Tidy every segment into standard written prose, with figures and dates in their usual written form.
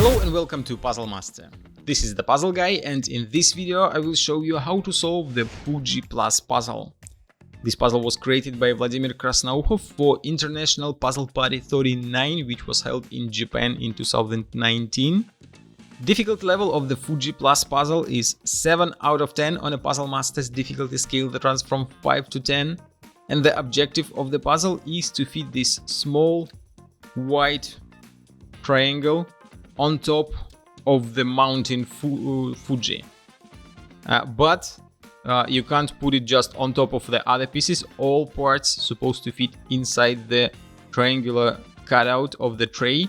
Hello and welcome to Puzzle Master. This is the Puzzle Guy, and in this video I will show you how to solve the Fuji plus puzzle. This puzzle was created by Vladimir Krasnoukhov for International Puzzle Party 39, which was held in Japan in 2019. Difficult level of the Fuji plus puzzle is 7 out of 10 on a Puzzle Master's difficulty scale that runs from 5 to 10. And the objective of the puzzle is to fit this small white triangle on top of the mountain Fuji. But you can't put it just on top of the other pieces. All parts supposed to fit inside the triangular cutout of the tray.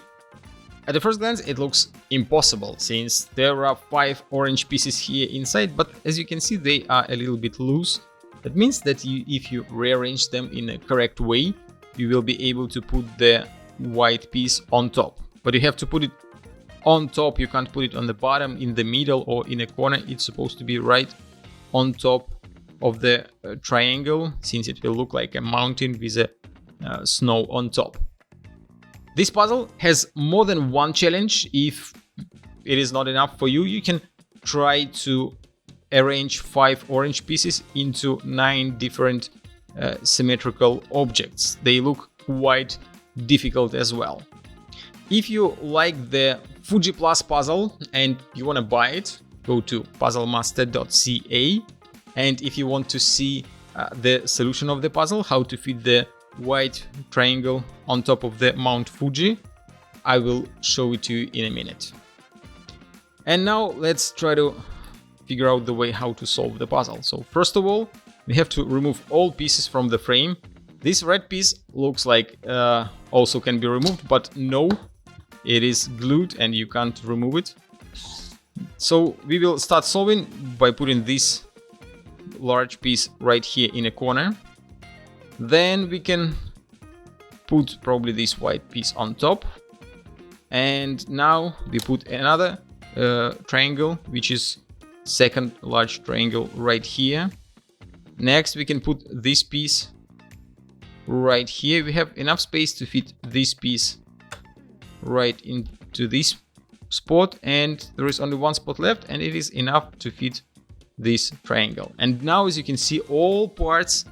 At the first glance it looks impossible, since there are 5 orange pieces here inside, but as you can see they are a little bit loose. That means that if you rearrange them in a correct way, you will be able to put the white piece on top. But you have to put it on top, you can't put it on the bottom, in the middle or in a corner. It's supposed to be right on top of the triangle, since it will look like a mountain with a snow on top. This puzzle has more than one challenge. If it is not enough for you, you can try to arrange 5 orange pieces into 9 different symmetrical objects. They look quite difficult as well. If you like the Fuji Plus puzzle and you want to buy it, go to puzzlemaster.ca, and if you want to see the solution of the puzzle, how to fit the white triangle on top of the Mount Fuji, I will show it to you in a minute. And now let's try to figure out the way how to solve the puzzle. So first of all, we have to remove all pieces from the frame. This red piece looks like also can be removed, but no, it is glued and you can't remove it. So we will start solving by putting this large piece right here in a corner. Then we can put probably this white piece on top. And now we put another triangle, which is second large triangle right here. Next we can put this piece right here. We have enough space to fit this piece right into this spot, and there is only one spot left, and it is enough to fit this triangle. And now, as you can see, all parts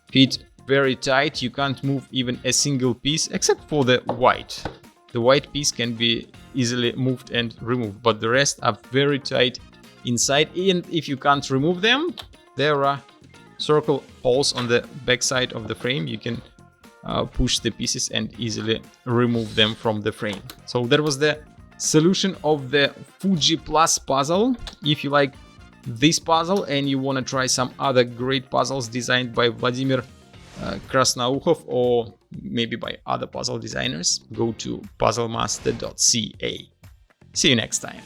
fit very tight. You can't move even a single piece except for the white. The white piece can be easily moved and removed, but the rest are very tight inside. And if you can't remove them, there are circle holes on the back side of the frame. You can push the pieces and easily remove them from the frame. So that was the solution of the Fuji Plus puzzle. If you like this puzzle and you want to try some other great puzzles designed by Vladimir Krasnoukhov or maybe by other puzzle designers, go to puzzlemaster.ca. See you next time.